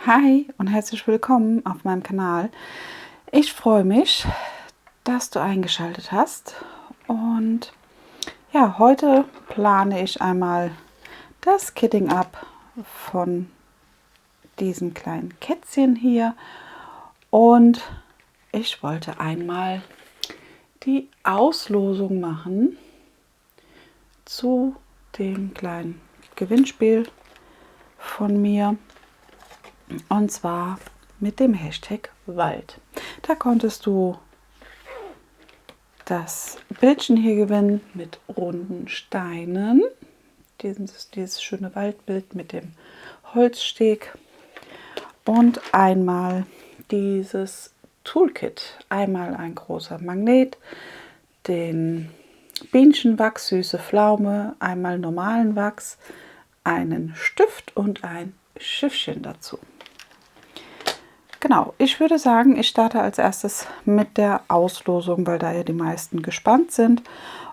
Hi und herzlich willkommen auf meinem Kanal. Ich freue mich, dass du eingeschaltet hast und ja, heute plane ich einmal das Kitting Up von diesem kleinen Kätzchen hier und ich wollte einmal die Auslosung machen zu dem kleinen Gewinnspiel von mir. Und zwar mit dem Hashtag Wald. Da konntest du das Bildchen hier gewinnen mit runden Steinen. Dieses schöne Waldbild mit dem Holzsteg. Und einmal dieses Toolkit. Einmal ein großer Magnet, den Bienenwachs, süße Pflaume, einmal normalen Wachs, einen Stift und ein Schiffchen dazu. Genau, ich würde sagen, ich starte als erstes mit der Auslosung, weil da ja die meisten gespannt sind.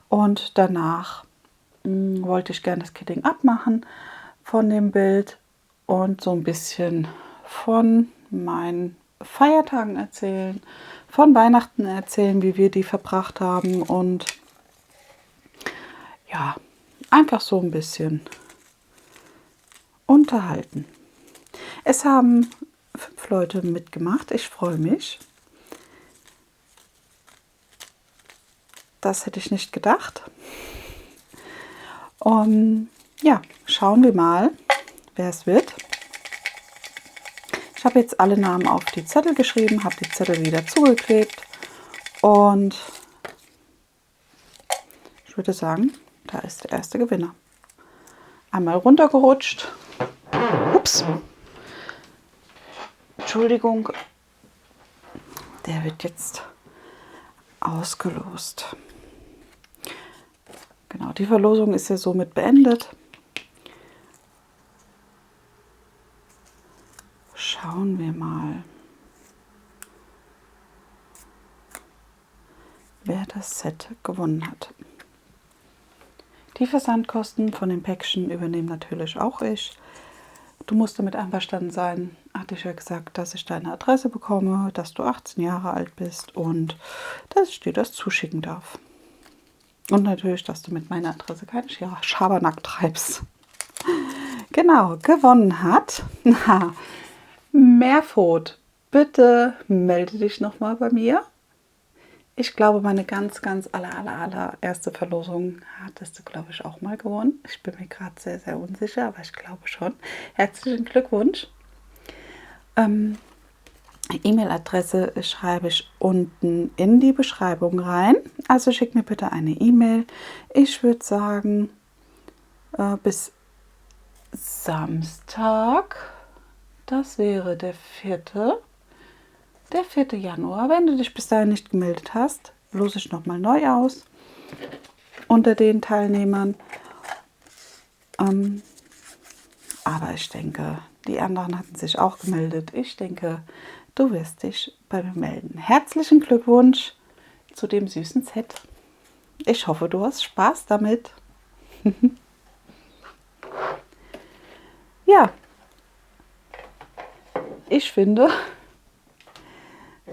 Und danach wollte ich gerne das Kitting abmachen von dem Bild und so ein bisschen von meinen Feiertagen erzählen, von Weihnachten erzählen, wie wir die verbracht haben und ja, einfach so ein bisschen unterhalten. Es haben 5 Leute mitgemacht. Ich freue mich. Das hätte ich nicht gedacht. Ja, schauen wir mal, wer es wird. Ich habe jetzt alle Namen auf die Zettel geschrieben, habe die Zettel wieder zugeklebt und ich würde sagen, da ist der erste Gewinner. Einmal runtergerutscht. Ups. Entschuldigung, der wird jetzt ausgelost. Genau, die Verlosung ist ja somit beendet. Schauen wir mal, wer das Set gewonnen hat. Die Versandkosten von den Päckchen übernehme natürlich auch ich. Du musst damit einverstanden sein, hatte ich ja gesagt, dass ich deine Adresse bekomme, dass du 18 Jahre alt bist und dass ich dir das zuschicken darf. Und natürlich, dass du mit meiner Adresse keinen Schabernack treibst. Genau, gewonnen hat Meerfot. Bitte melde dich nochmal bei mir. Ich glaube, meine ganz allererste Verlosung hattest du, glaube ich, auch mal gewonnen. Ich bin mir gerade sehr unsicher, aber ich glaube schon. Herzlichen Glückwunsch. E-Mail-Adresse schreibe ich unten in die Beschreibung rein. Also schick mir bitte eine E-Mail. Ich würde sagen, bis Samstag, das wäre der 4. Januar. Wenn du dich bis dahin nicht gemeldet hast, lose ich nochmal neu aus unter den Teilnehmern. Aber ich denke, die anderen hatten sich auch gemeldet. Ich denke, du wirst dich bei mir melden. Herzlichen Glückwunsch zu dem süßen Set. Ich hoffe, du hast Spaß damit. Ja, ich finde,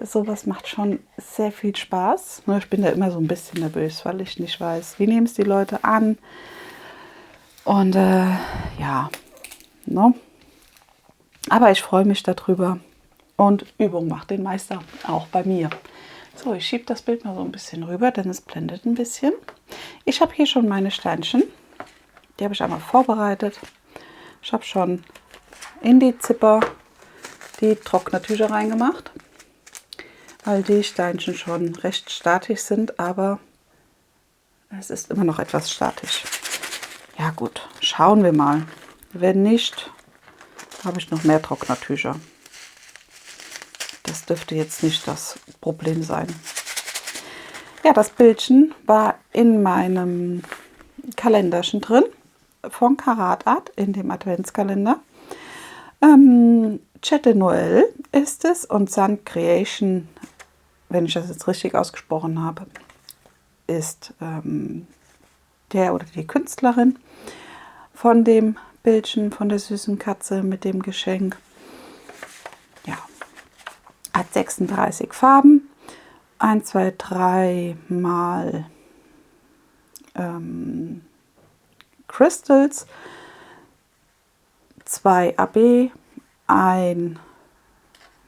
sowas macht schon sehr viel Spaß. Ich bin da immer so ein bisschen nervös, weil ich nicht weiß, wie nehmen es die Leute an. Und ja, ne? Aber ich freue mich darüber. Und Übung macht den Meister, auch bei mir. So, ich schiebe das Bild mal so ein bisschen rüber, denn es blendet ein bisschen. Ich habe hier schon meine Steinchen. Die habe ich einmal vorbereitet. Ich habe schon in die Zipper die Trocknertücher reingemacht, weil die Steinchen schon recht statisch sind, aber es ist immer noch etwas statisch. Ja gut, schauen wir mal. Wenn nicht, habe ich noch mehr Trocknertücher. Das dürfte jetzt nicht das Problem sein. Ja, das Bildchen war in meinem Kalenderchen drin, von Karat Art, in dem Adventskalender. Chat de Noël ist es und Sand Creation, wenn ich das jetzt richtig ausgesprochen habe, ist der oder die Künstlerin von dem Bildchen von der süßen Katze mit dem Geschenk. Hat 36 Farben. 1, 2, 3 mal Crystals, 2 AB, ein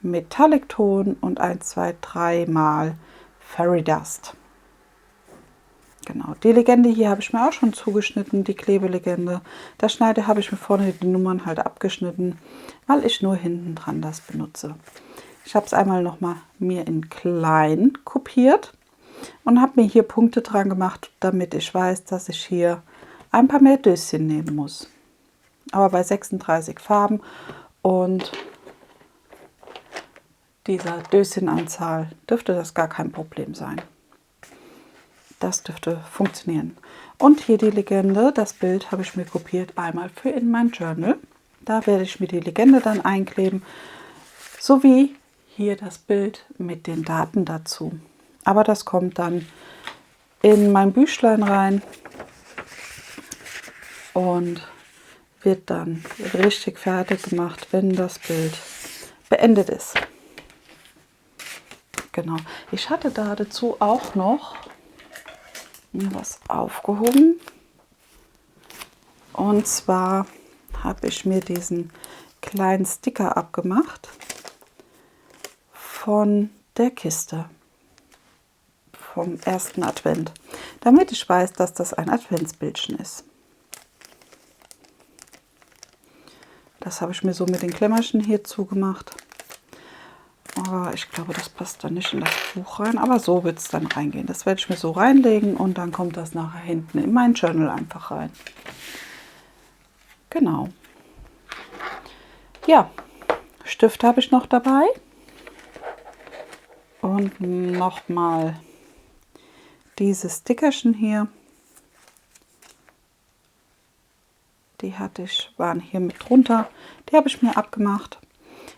Metallic-Ton und 1, 2, 3 mal Fairy Dust. Genau, die Legende hier habe ich mir auch schon zugeschnitten, die Klebelegende. Das Schneide habe ich mir vorne die Nummern halt abgeschnitten, weil ich nur hinten dran das benutze. Ich habe es einmal nochmal mir in klein kopiert und habe mir hier Punkte dran gemacht, damit ich weiß, dass ich hier ein paar mehr Döschen nehmen muss. Aber bei 36 Farben und dieser Döschenanzahl dürfte das gar kein Problem sein. Das dürfte funktionieren. Und hier die Legende, das Bild habe ich mir kopiert einmal für in mein Journal. Da werde ich mir die Legende dann einkleben, sowie hier das Bild mit den Daten dazu. Aber das kommt dann in mein Büchlein rein und wird dann richtig fertig gemacht, wenn das Bild beendet ist. Genau. Ich hatte dazu auch noch was aufgehoben. Und zwar habe ich mir diesen kleinen Sticker abgemacht von der Kiste vom ersten Advent, damit ich weiß, dass das ein Adventsbildchen ist. Das habe ich mir so mit den Klemmerchen hier zugemacht. Aber ich glaube, das passt dann nicht in das Buch rein. Aber so wird es dann reingehen. Das werde ich mir so reinlegen und dann kommt das nachher hinten in mein Journal einfach rein. Genau. Ja, Stift habe ich noch dabei. Und nochmal diese Stickerchen hier. Die waren hier mit drunter. Die habe ich mir abgemacht,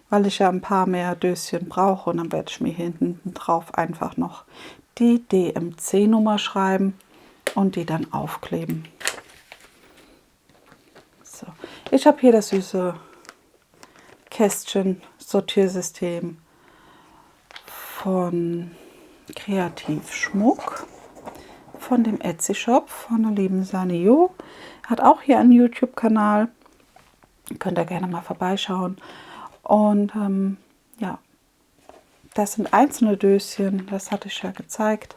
weil ich ja ein paar mehr Döschen brauche. Und dann werde ich mir hinten drauf einfach noch die DMC-Nummer schreiben und die dann aufkleben. So. Ich habe hier das süße Kästchen-Sortiersystem von Kreativ Schmuck, von dem Etsy-Shop von der lieben Sanio. Hat auch hier einen YouTube-Kanal. Könnt ihr gerne mal vorbeischauen. Und ja, das sind einzelne Döschen, das hatte ich ja gezeigt.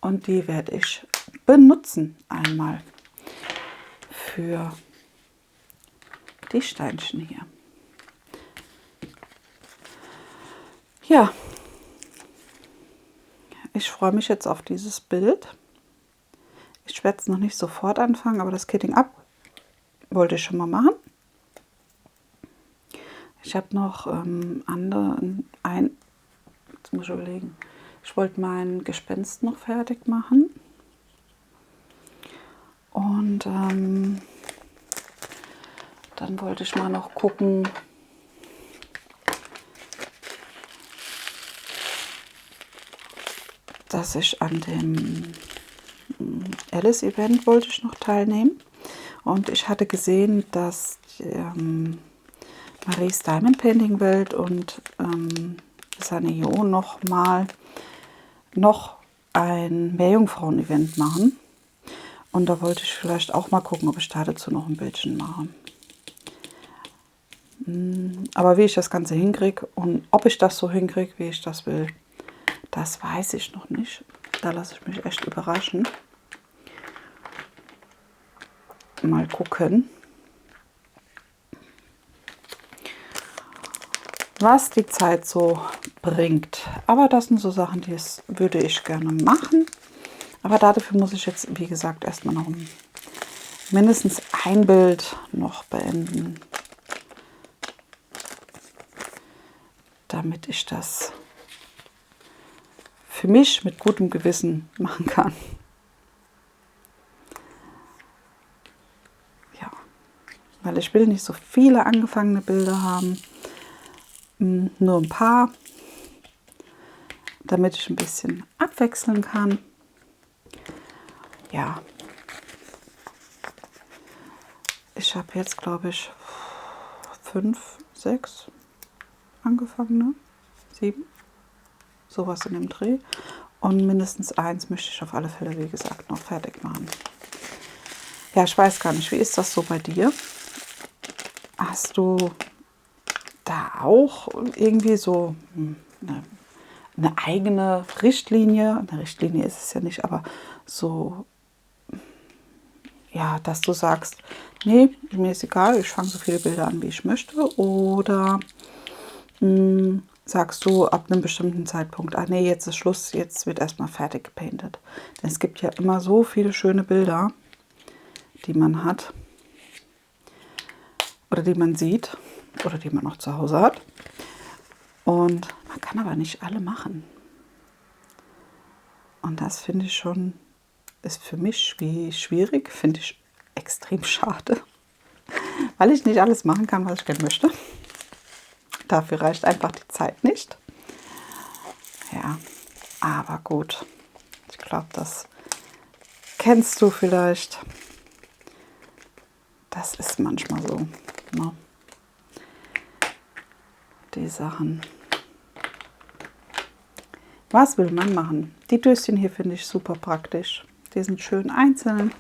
Und die werde ich benutzen einmal für die Steinchen hier. Ja, ich freue mich jetzt auf dieses Bild. Ich werde es noch nicht sofort anfangen, aber das Kitting ab wollte ich schon mal machen. Ich habe noch jetzt muss ich überlegen, ich wollte mein Gespenst noch fertig machen. Und dann wollte ich mal noch gucken, dass ich an dem Alice-Event wollte ich noch teilnehmen. Und ich hatte gesehen, dass Marie's Diamond Painting Welt und Sanio noch ein Meerjungfrauen-Event machen. Und da wollte ich vielleicht auch mal gucken, ob ich dazu noch ein Bildchen mache. Aber wie ich das Ganze hinkriege und ob ich das so hinkriege, wie ich das will, das weiß ich noch nicht. Da lasse ich mich echt überraschen. Mal gucken, was die Zeit so bringt. Aber das sind so Sachen, die würde ich gerne machen. Aber dafür muss ich jetzt, wie gesagt, erstmal noch mindestens ein Bild noch beenden, damit ich das für mich mit gutem Gewissen machen kann. Ja, weil ich will nicht so viele angefangene Bilder haben, nur ein paar, damit ich ein bisschen abwechseln kann. Ja, ich habe jetzt, glaube ich, 5, 6 angefangen, ne? 7, sowas in dem Dreh. Und mindestens eins möchte ich auf alle Fälle, wie gesagt, noch fertig machen. Ja, ich weiß gar nicht, wie ist das so bei dir? Hast du da auch irgendwie so eine eigene Richtlinie? Eine Richtlinie ist es ja nicht, aber so, ja, dass du sagst, nee, mir ist egal, ich fange so viele Bilder an, wie ich möchte. Oder sagst du ab einem bestimmten Zeitpunkt, ah nee, jetzt ist Schluss, jetzt wird erstmal fertig gepainted. Denn es gibt ja immer so viele schöne Bilder, die man hat oder die man sieht oder die man noch zu Hause hat. Und man kann aber nicht alle machen. Und das finde ich schon, ist für mich schwierig, finde ich extrem schade, weil ich nicht alles machen kann, was ich gerne möchte. Dafür reicht einfach die Zeit nicht. Ja, aber gut. Ich glaube, das kennst du vielleicht. Das ist manchmal so, ne? Die Sachen. Was will man machen? Die Döschen hier finde ich super praktisch. Die sind schön einzeln.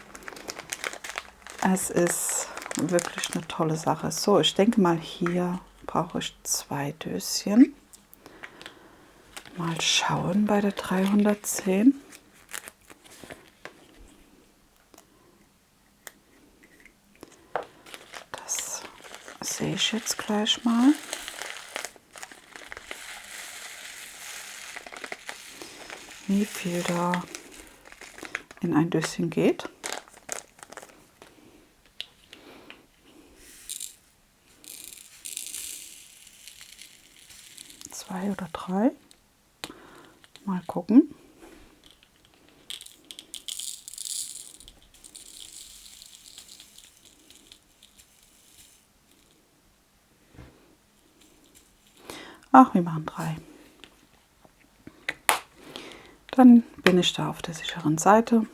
Es ist wirklich eine tolle Sache. So, ich denke mal, hier brauche ich 2 Döschen. Mal schauen bei der 310. Das sehe ich jetzt gleich mal. Wie viel da in ein Döschen geht. Zwei oder 3. Mal gucken. Ach, wir machen 3. Dann bin ich da auf der sicheren Seite.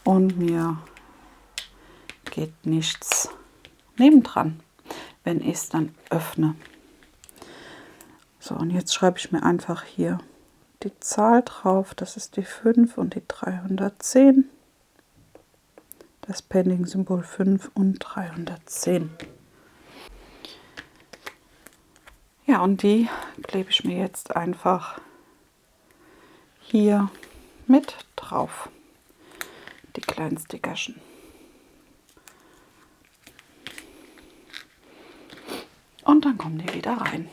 Und mir geht nichts nebendran, wenn ich es dann öffne. So, und jetzt schreibe ich mir einfach hier die Zahl drauf. Das ist die 5 und die 310. Das Pending-Symbol 5 und 310. Ja, und die klebe ich mir jetzt einfach hier mit drauf. Die kleinen Stickerchen. Und dann kommen die wieder rein.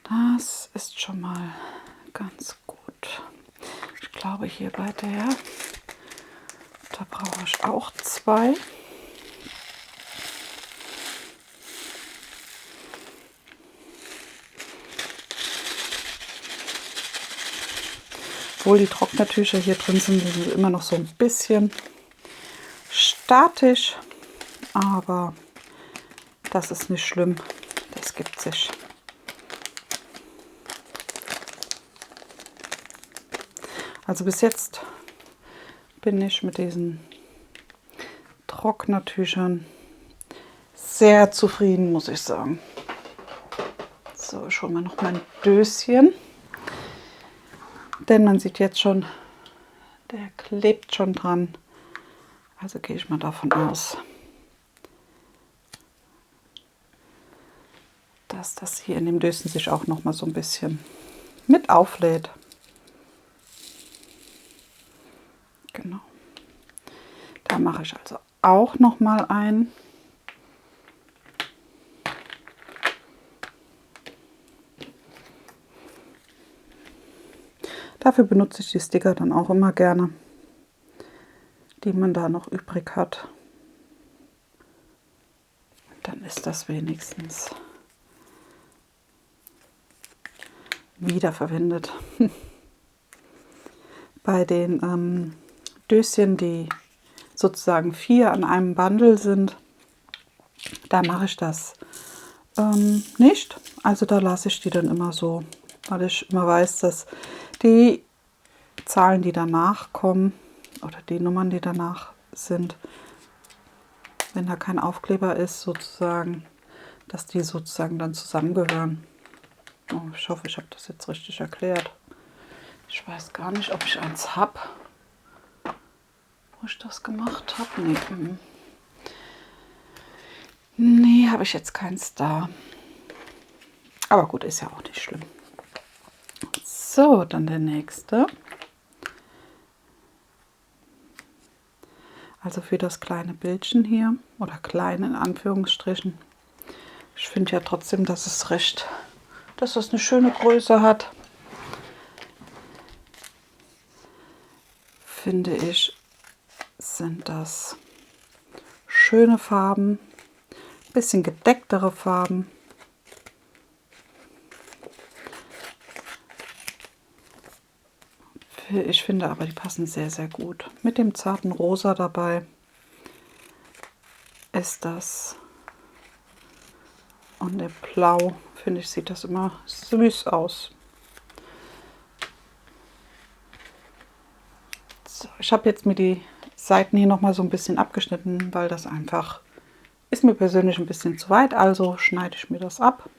Das ist schon mal ganz gut. Ich glaube, hier bei der, da brauche ich auch 2. Obwohl die Trocknertücher hier drin sind, die sind immer noch so ein bisschen statisch, aber das ist nicht schlimm, das gibt sich. Also bis jetzt bin ich mit diesen Trocknertüchern sehr zufrieden, muss ich sagen. So, ich hole mir noch mein Döschen. Denn man sieht jetzt schon, der klebt schon dran. Also gehe ich mal davon aus, dass das hier in dem Döschen sich auch noch mal so ein bisschen mit auflädt. Genau. Da mache ich also auch noch mal ein. Dafür benutze ich die Sticker dann auch immer gerne, die man da noch übrig hat. Dann ist das wenigstens wiederverwendet. Bei den Döschen, die sozusagen 4 an einem Bundle sind, da mache ich das nicht. Also da lasse ich die dann immer so weil ich immer weiß, dass die Zahlen, die danach kommen, oder die Nummern, die danach sind, wenn da kein Aufkleber ist, sozusagen, dass die sozusagen dann zusammengehören. Oh, ich hoffe, ich habe das jetzt richtig erklärt. Ich weiß gar nicht, ob ich eins habe, wo ich das gemacht habe. Nee, nee, habe ich jetzt keins da. Aber gut, ist ja auch nicht schlimm. So, dann der nächste. Also für das kleine Bildchen hier, oder klein in Anführungsstrichen. Ich finde ja trotzdem, dass es eine schöne Größe hat. Finde ich, sind das schöne Farben, ein bisschen gedecktere Farben. Ich finde aber, die passen sehr, sehr gut. Mit dem zarten Rosa dabei ist das. Und der Blau, finde ich, sieht das immer süß aus. So, ich habe jetzt mir die Seiten hier nochmal so ein bisschen abgeschnitten, weil das einfach ist mir persönlich ein bisschen zu weit. Also schneide ich mir das ab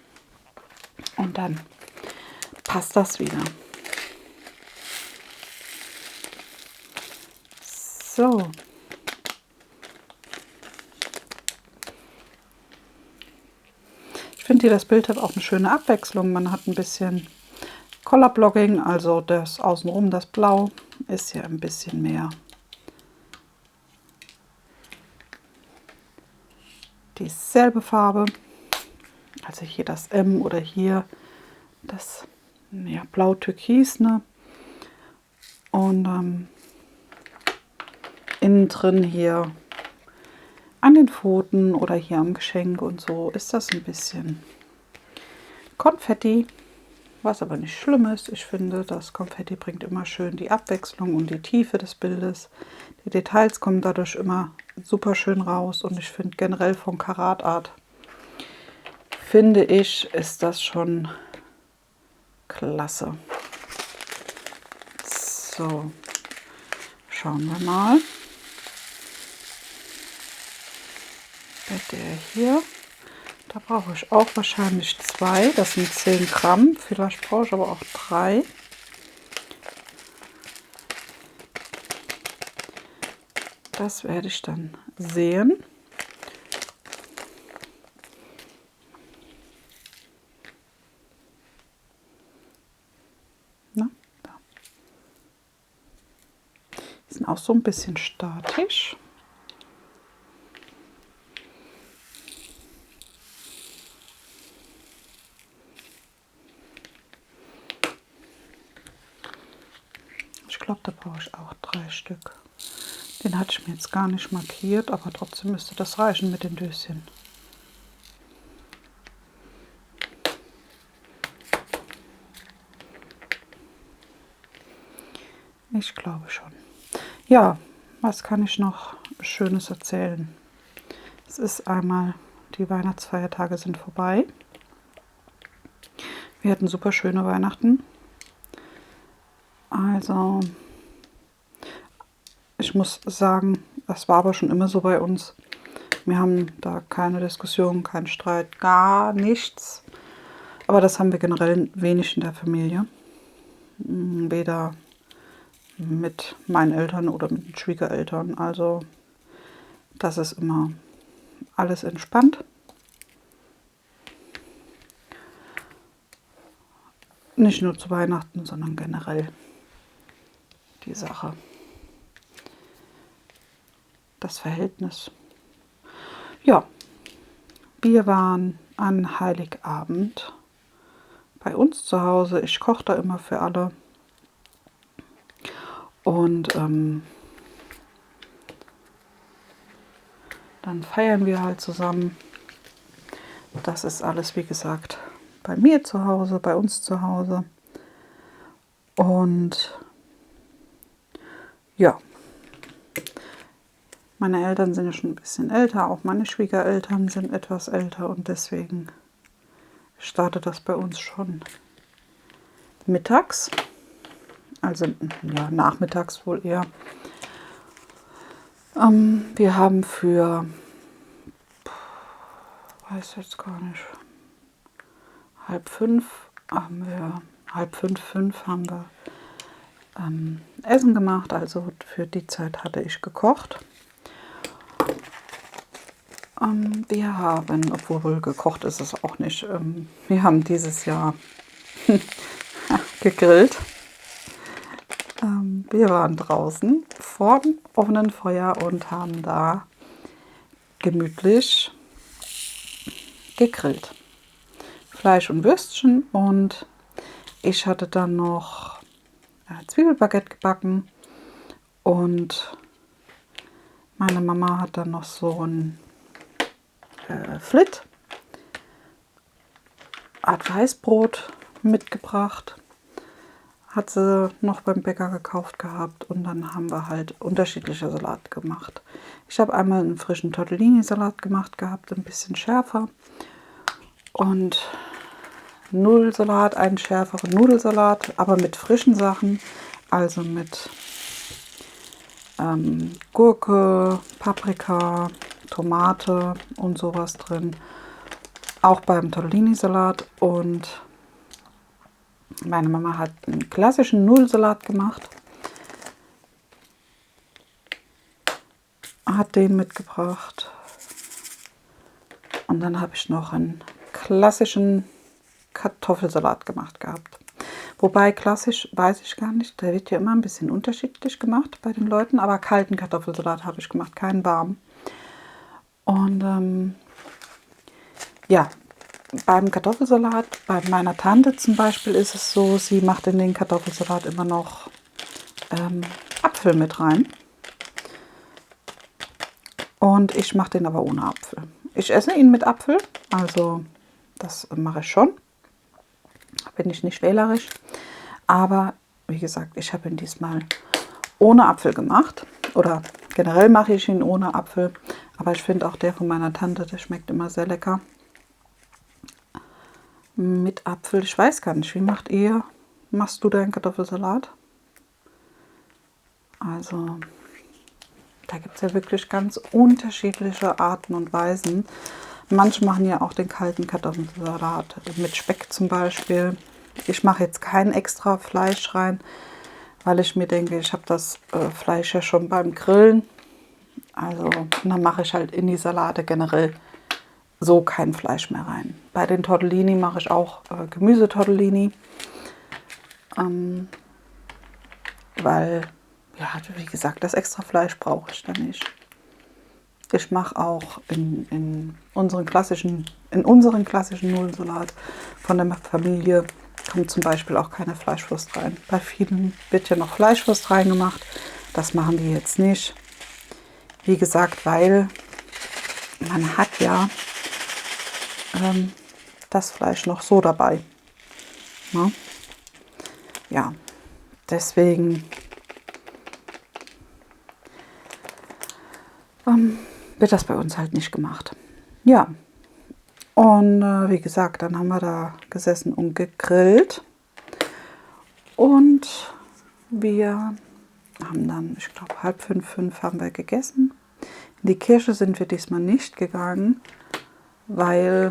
und dann passt das wieder. So. Ich finde hier, das Bild hat auch eine schöne Abwechslung. Man hat ein bisschen Color Blocking, also das außenrum, das Blau, ist hier ein bisschen mehr dieselbe Farbe. Also hier das M oder hier das ja, Blau-Türkis, ne? Und innen drin hier an den Pfoten oder hier am Geschenk und so ist das ein bisschen Konfetti, was aber nicht schlimm ist. Ich finde, das Konfetti bringt immer schön die Abwechslung und die Tiefe des Bildes. Die Details kommen dadurch immer super schön raus und ich finde generell von Karat Art, finde ich, ist das schon klasse. So, schauen wir mal. Bei der hier, da brauche ich auch wahrscheinlich 2, das sind 10 Gramm, vielleicht brauche ich aber auch 3. Das werde ich dann sehen. Na, da. Die sind auch so ein bisschen statisch. Ich glaube, da brauche ich auch 3 Stück. Den hatte ich mir jetzt gar nicht markiert, aber trotzdem müsste das reichen mit den Döschen. Ich glaube schon. Ja, was kann ich noch Schönes erzählen? Es ist einmal, die Weihnachtsfeiertage sind vorbei. Wir hatten super schöne Weihnachten. Also, ich muss sagen, das war aber schon immer so bei uns. Wir haben da keine Diskussion, keinen Streit, gar nichts. Aber das haben wir generell wenig in der Familie. Weder mit meinen Eltern oder mit den Schwiegereltern. Also das ist immer alles entspannt. Nicht nur zu Weihnachten, sondern generell die Sache. Das Verhältnis. Ja, wir waren an Heiligabend bei uns zu Hause. Ich koche da immer für alle. Und dann feiern wir halt zusammen. Das ist alles, wie gesagt, bei mir zu Hause, bei uns zu Hause. Und ja, meine Eltern sind ja schon ein bisschen älter, auch meine Schwiegereltern sind etwas älter und deswegen startet das bei uns schon mittags, also ja, nachmittags wohl eher. Wir haben für, weiß jetzt gar nicht, halb fünf haben wir Essen gemacht, also für die Zeit hatte ich gekocht. Wir haben, obwohl gekocht ist es auch nicht, wir haben dieses Jahr gegrillt. Wir waren draußen vor dem offenen Feuer und haben da gemütlich gegrillt. Fleisch und Würstchen, und ich hatte dann noch Zwiebelbaguette gebacken und meine Mama hat dann noch so ein Flit, Art Weißbrot mitgebracht. Hat sie noch beim Bäcker gekauft gehabt, und dann haben wir halt unterschiedliche Salat gemacht. Ich habe einmal einen frischen Tortellini-Salat gemacht gehabt, ein bisschen schärfer, und Nudelsalat, einen schärferen Nudelsalat, aber mit frischen Sachen, also mit Gurke, Paprika, Tomate und sowas drin. Auch beim Tortellini-Salat. Und meine Mama hat einen klassischen Nudelsalat gemacht, hat den mitgebracht, und dann habe ich noch einen klassischen Kartoffelsalat gemacht gehabt. Wobei klassisch weiß ich gar nicht, der wird ja immer ein bisschen unterschiedlich gemacht bei den Leuten, aber kalten Kartoffelsalat habe ich gemacht, keinen warmen. Und ja, beim Kartoffelsalat, bei meiner Tante zum Beispiel ist es so, sie macht in den Kartoffelsalat immer noch Apfel mit rein. Und ich mache den aber ohne Apfel. Ich esse ihn mit Apfel, also das mache ich schon. Bin ich nicht wählerisch. Aber wie gesagt, ich habe ihn diesmal ohne Apfel gemacht. Oder generell mache ich ihn ohne Apfel. Aber ich finde auch der von meiner Tante, der schmeckt immer sehr lecker. Mit Apfel, ich weiß gar nicht, machst du deinen Kartoffelsalat? Also, da gibt es ja wirklich ganz unterschiedliche Arten und Weisen. Manche machen ja auch den kalten Kartoffelsalat mit Speck zum Beispiel. Ich mache jetzt kein extra Fleisch rein, weil ich mir denke, ich habe das Fleisch ja schon beim Grillen. Also, dann mache ich halt in die Salate generell so kein Fleisch mehr rein. Bei den Tortellini mache ich auch Gemüsetortellini, weil, ja, wie gesagt, das extra Fleisch brauche ich dann nicht. Ich mache auch in unseren klassischen Nudelsalat von der Familie kommt zum Beispiel auch keine Fleischwurst rein. Bei vielen wird ja noch Fleischwurst reingemacht. Das machen wir jetzt nicht. Wie gesagt, weil man hat ja das Fleisch noch so dabei. Ne? Ja, deswegen wird das bei uns halt nicht gemacht. Ja, und wie gesagt, dann haben wir da gesessen und gegrillt. Und wir haben dann, ich glaube, 4:30 haben wir gegessen. In die Kirche sind wir diesmal nicht gegangen, weil,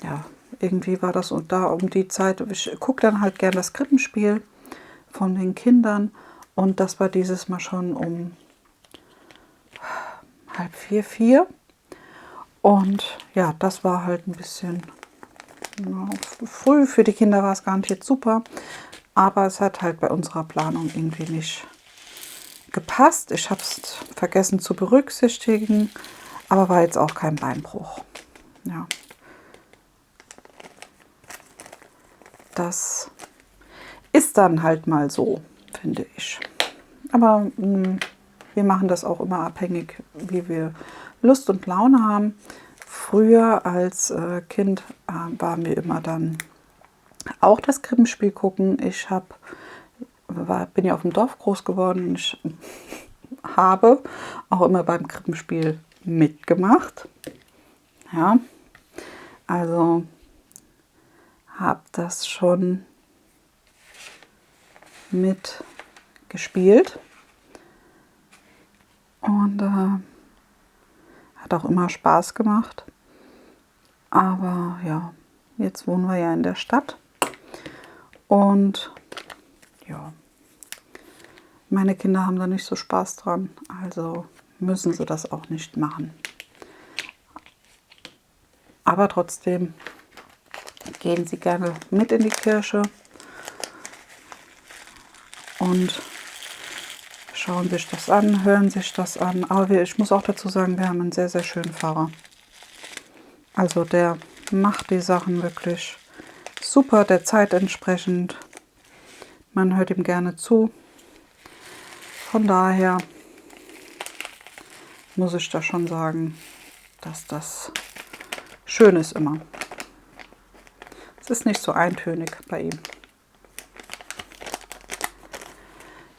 ja, irgendwie war das da um die Zeit. Ich gucke dann halt gern das Krippenspiel von den Kindern. Und das war dieses Mal schon um 3:30, 4. Und ja, das war halt ein bisschen früh. Für die Kinder war es gar nicht jetzt super. Aber es hat halt bei unserer Planung irgendwie nicht gepasst. Ich habe es vergessen zu berücksichtigen. Aber war jetzt auch kein Beinbruch. Ja. Das ist dann halt mal so, finde ich. Aber wir machen das auch immer abhängig, wie wir Lust und Laune haben. Früher als Kind war mir immer dann auch das Krippenspiel gucken. Ich bin ja auf dem Dorf groß geworden. Ich habe auch immer beim Krippenspiel mitgemacht. Ja, also habe das schon mit gespielt. Und hat auch immer Spaß gemacht. Aber ja, jetzt wohnen wir ja in der Stadt. Und ja, meine Kinder haben da nicht so Spaß dran. Also müssen sie das auch nicht machen. Aber trotzdem gehen sie gerne mit in die Kirche und schauen sich das an, hören sich das an. Aber ich muss auch dazu sagen, wir haben einen sehr, sehr schönen Pfarrer. Also der macht die Sachen wirklich super, der Zeit entsprechend. Man hört ihm gerne zu. Von daher muss ich da schon sagen, dass das schön ist immer. Es ist nicht so eintönig bei ihm.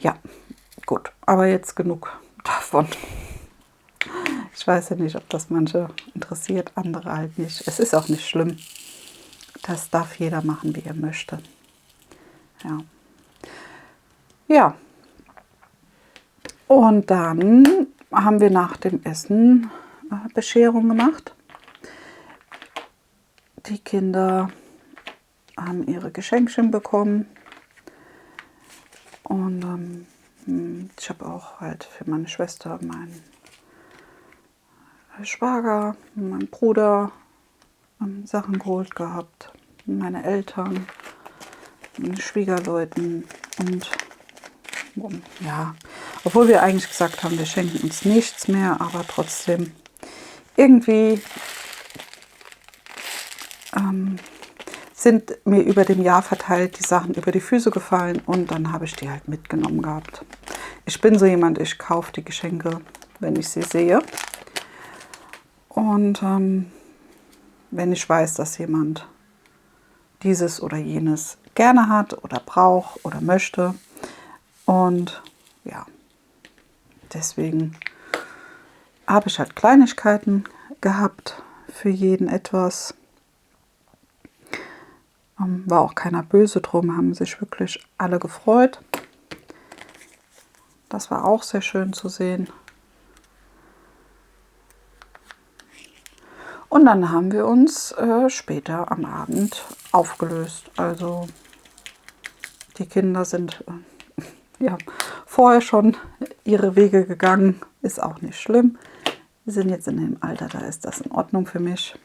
Ja, gut, aber jetzt genug davon. Ich weiß ja nicht, ob das manche interessiert, andere halt nicht. Es ist auch nicht schlimm. Das darf jeder machen, wie er möchte. Ja. Ja. Und dann haben wir nach dem Essen Bescherung gemacht. Die Kinder haben ihre Geschenkchen bekommen. Und ich habe auch halt für meine Schwester, meinen Schwager, meinen Bruder Sachen geholt gehabt. Meine Eltern, meine Schwiegerleuten und ja, obwohl wir eigentlich gesagt haben, wir schenken uns nichts mehr, aber trotzdem irgendwie sind mir über dem Jahr verteilt die Sachen über die Füße gefallen und dann habe ich die halt mitgenommen gehabt. Ich bin so jemand, ich kaufe die Geschenke, wenn ich sie sehe. Und wenn ich weiß, dass jemand dieses oder jenes gerne hat oder braucht oder möchte. Und ja, deswegen habe ich halt Kleinigkeiten gehabt, für jeden etwas. War auch keiner böse drum, haben sich wirklich alle gefreut. Das war auch sehr schön zu sehen. Und dann haben wir uns später am Abend aufgelöst. Also die Kinder sind ja vorher schon ihre Wege gegangen. Ist auch nicht schlimm. Wir sind jetzt in dem Alter, da ist das in Ordnung für mich.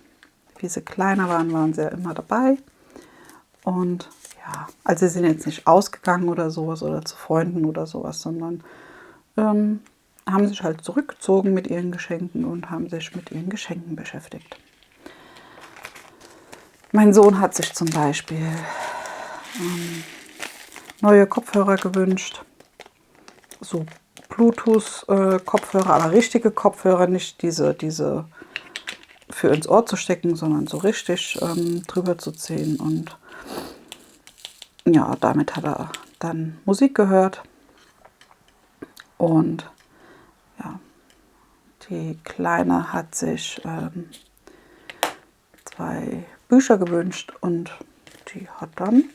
Wie sie kleiner waren, waren sie ja immer dabei. Und ja, also sie sind jetzt nicht ausgegangen oder sowas oder zu Freunden oder sowas, sondern haben sich halt zurückgezogen mit ihren Geschenken und haben sich mit ihren Geschenken beschäftigt. Mein Sohn hat sich zum Beispiel neue Kopfhörer gewünscht, so Bluetooth-Kopfhörer, aber richtige Kopfhörer, nicht diese für ins Ohr zu stecken, sondern so richtig drüber zu ziehen. Und ja, damit hat er dann Musik gehört. Und ja, die Kleine hat sich 2 Bücher gewünscht und die hat dann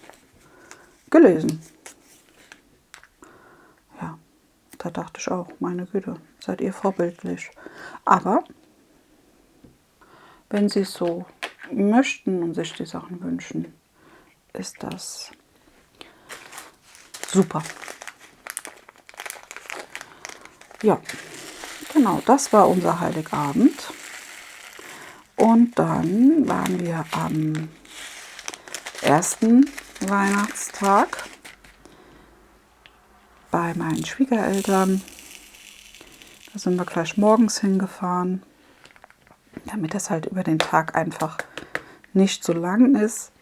gelesen. Ja, da dachte ich auch, meine Güte, seid ihr vorbildlich. Aber wenn sie es so möchten und sich die Sachen wünschen, ist das super. Ja, genau, das war unser Heiligabend. Und dann waren wir am ersten Weihnachtstag bei meinen Schwiegereltern. Da sind wir gleich morgens hingefahren, damit es halt über den Tag einfach nicht so lang ist.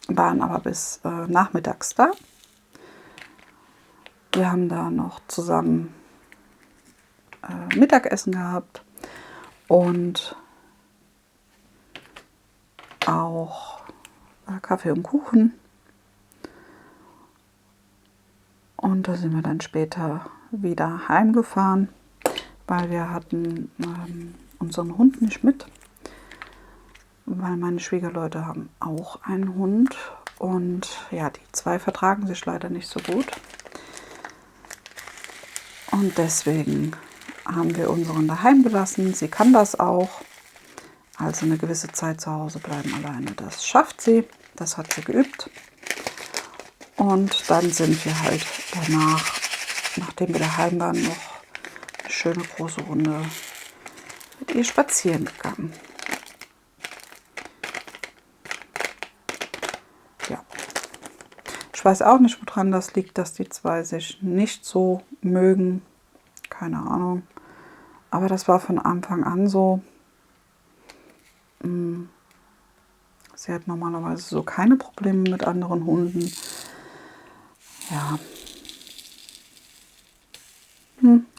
Waren aber bis nachmittags da. Wir haben da noch zusammen Mittagessen gehabt und auch Kaffee und Kuchen. Und da sind wir dann später wieder heimgefahren, weil wir hatten unseren Hund nicht mit, weil meine Schwiegerleute haben auch einen Hund Und ja, die zwei vertragen sich leider nicht so gut. Und deswegen haben wir unseren daheim gelassen. Sie kann das auch. Also eine gewisse Zeit zu Hause bleiben alleine. Das schafft sie. Das hat sie geübt. Und dann sind wir halt danach, nachdem wir daheim waren, noch eine schöne große Runde mit ihr spazieren gegangen. Ja. Ich weiß auch nicht, woran das liegt, dass die zwei sich nicht so mögen. Keine Ahnung. Aber das war von Anfang an so. Sie hat normalerweise so keine Probleme mit anderen Hunden. Ja.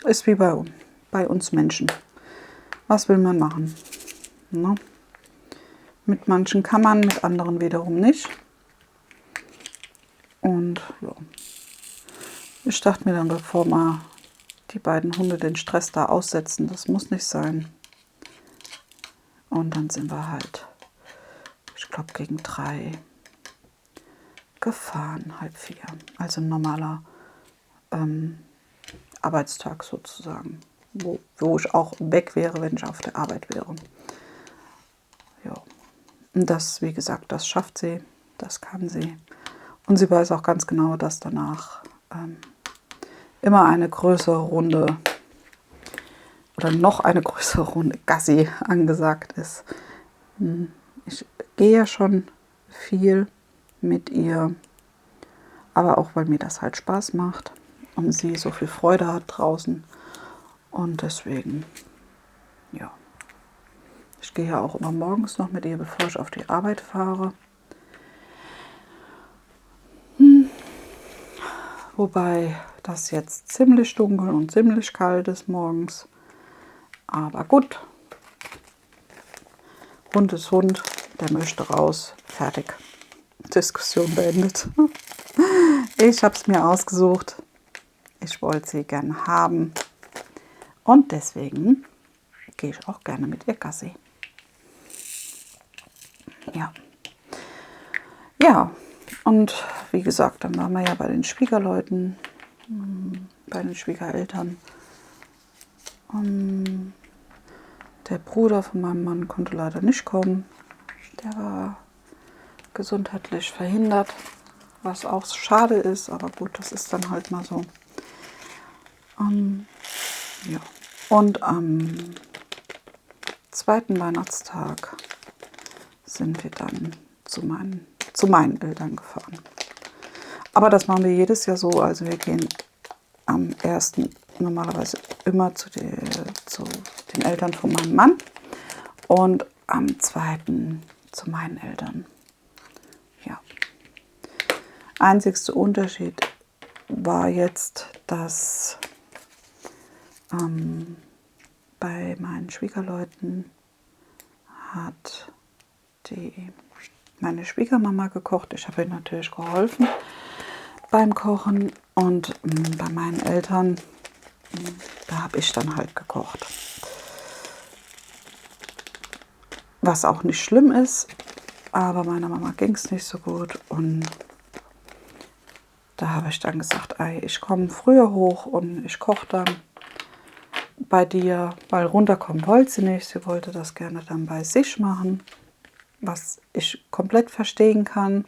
Ist wie bei uns Menschen. Was will man machen? Ne? Mit manchen kann man, mit anderen wiederum nicht. Und ja. Ich dachte mir dann, bevor mal die beiden Hunde den Stress da aussetzen, das muss nicht sein. Und dann sind wir halt, ich glaube, gegen 3 gefahren, 3:30. Also ein normaler Arbeitstag sozusagen, wo ich auch weg wäre, wenn ich auf der Arbeit wäre. Ja. Und das, wie gesagt, das schafft sie, das kann sie. Und sie weiß auch ganz genau, dass danach immer eine größere Runde oder noch eine größere Runde Gassi angesagt ist. Ich gehe ja schon viel mit ihr, aber auch, weil mir das halt Spaß macht und sie so viel Freude hat draußen. Und deswegen, ja. Ich gehe ja auch immer morgens noch mit ihr, bevor ich auf die Arbeit fahre. Wobei das jetzt ziemlich dunkel und ziemlich kalt ist morgens. Aber gut. Hund ist Hund, der möchte raus. Fertig. Diskussion beendet. Ich habe es mir ausgesucht. Ich wollte sie gerne haben. Und deswegen gehe ich auch gerne mit ihr Gassi. Ja. Ja, und wie gesagt, dann waren wir ja bei den Schwiegerleuten, bei den Schwiegereltern. Der Bruder von meinem Mann konnte leider nicht kommen. Der war gesundheitlich verhindert, was auch schade ist, aber gut, das ist dann halt mal so. Ja. Und am zweiten Weihnachtstag sind wir dann zu meinen Eltern gefahren. Aber das machen wir jedes Jahr so. Also wir gehen am 1. normalerweise immer zu den Eltern von meinem Mann und am 2. zu meinen Eltern. Ja. Einzigster Unterschied war jetzt, dass bei meinen Schwiegerleuten hat meine Schwiegermama gekocht. Ich habe ihr natürlich geholfen beim Kochen. Und bei meinen Eltern, da habe ich dann halt gekocht. Was auch nicht schlimm ist, aber meiner Mama ging es nicht so gut. Und da habe ich dann gesagt, ey, ich komme früher hoch und ich koche dann bei dir, weil runterkommen wollte sie nicht. Sie wollte das gerne dann bei sich machen, was ich komplett verstehen kann.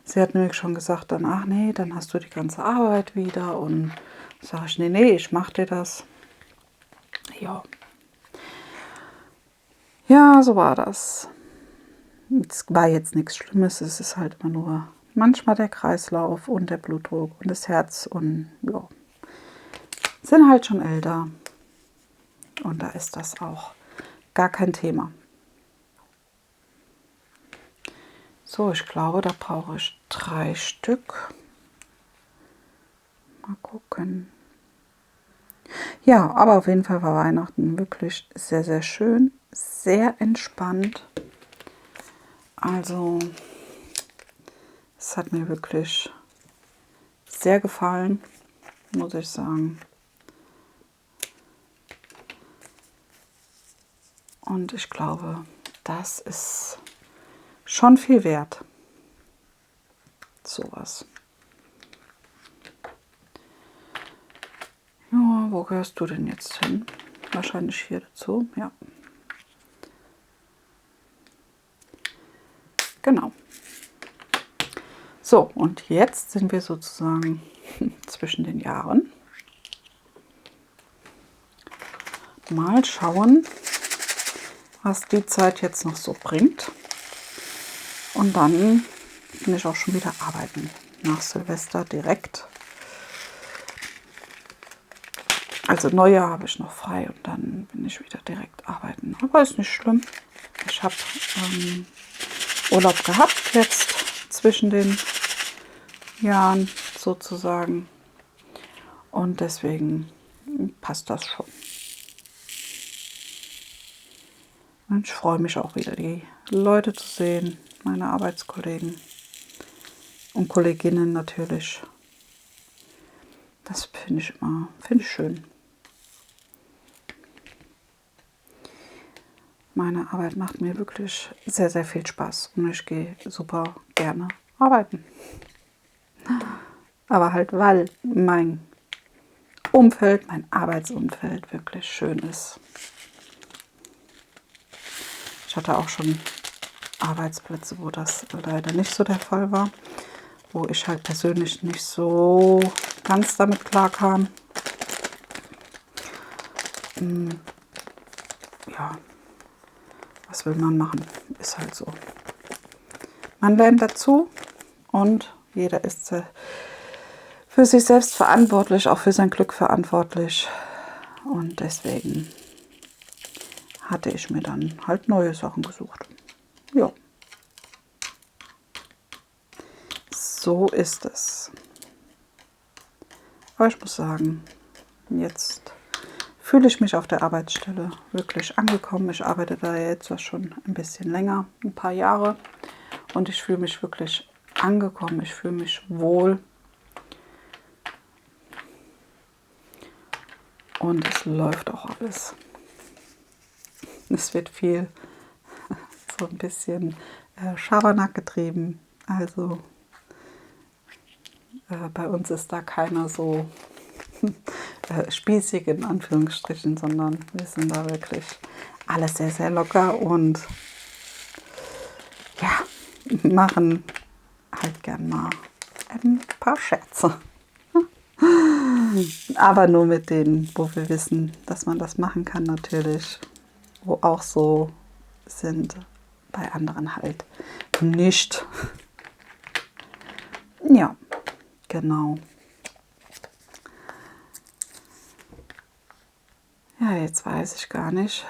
Sie hat nämlich schon gesagt, dann, ach nee, dann hast du die ganze Arbeit wieder. Und sage ich, nee, ich mache dir das. Ja. Ja, so war das. Es war jetzt nichts Schlimmes, es ist halt immer nur manchmal der Kreislauf und der Blutdruck und das Herz und ja, sind halt schon älter. Und da ist das auch gar kein Thema. So, ich glaube, da brauche ich 3 Stück. Mal gucken. Ja, aber auf jeden Fall war Weihnachten wirklich sehr, sehr schön, sehr entspannt. Also, es hat mir wirklich sehr gefallen, muss ich sagen. Und ich glaube, das ist schon viel wert. Sowas. Ja, wo gehörst du denn jetzt hin? Wahrscheinlich hier dazu, ja. Genau. So, und jetzt sind wir sozusagen zwischen den Jahren. Mal schauen, was die Zeit jetzt noch so bringt. Und dann bin ich auch schon wieder arbeiten. Nach Silvester direkt. Also Neujahr habe ich noch frei und dann bin ich wieder direkt arbeiten. Aber ist nicht schlimm. Ich habe Urlaub gehabt jetzt zwischen den Jahren sozusagen. Und deswegen passt das schon. Und ich freue mich auch wieder, die Leute zu sehen, meine Arbeitskollegen und Kolleginnen natürlich. Das finde ich schön. Meine Arbeit macht mir wirklich sehr, sehr viel Spaß und ich gehe super gerne arbeiten. Aber halt, weil mein Umfeld, mein Arbeitsumfeld wirklich schön ist. Ich hatte auch schon Arbeitsplätze, wo das leider nicht so der Fall war, wo ich halt persönlich nicht so ganz damit klarkam. Ja, was will man machen? Ist halt so. Man lernt dazu und jeder ist für sich selbst verantwortlich, auch für sein Glück verantwortlich. Und deswegen hatte ich mir dann halt neue Sachen gesucht. Ja. So ist es. Aber ich muss sagen, jetzt fühle ich mich auf der Arbeitsstelle wirklich angekommen. Ich arbeite da jetzt schon ein bisschen länger, ein paar Jahre. Und ich fühle mich wirklich angekommen. Ich fühle mich wohl. Und es läuft auch alles. Es wird viel so ein bisschen Schabernack getrieben. Also bei uns ist da keiner so spießig in Anführungsstrichen, sondern wir sind da wirklich alles sehr, sehr locker und ja, machen halt gern mal ein paar Scherze. Aber nur mit denen, wo wir wissen, dass man das machen kann natürlich, wo auch so sind, bei anderen halt nicht. Ja, genau. Ja, jetzt weiß ich gar nicht,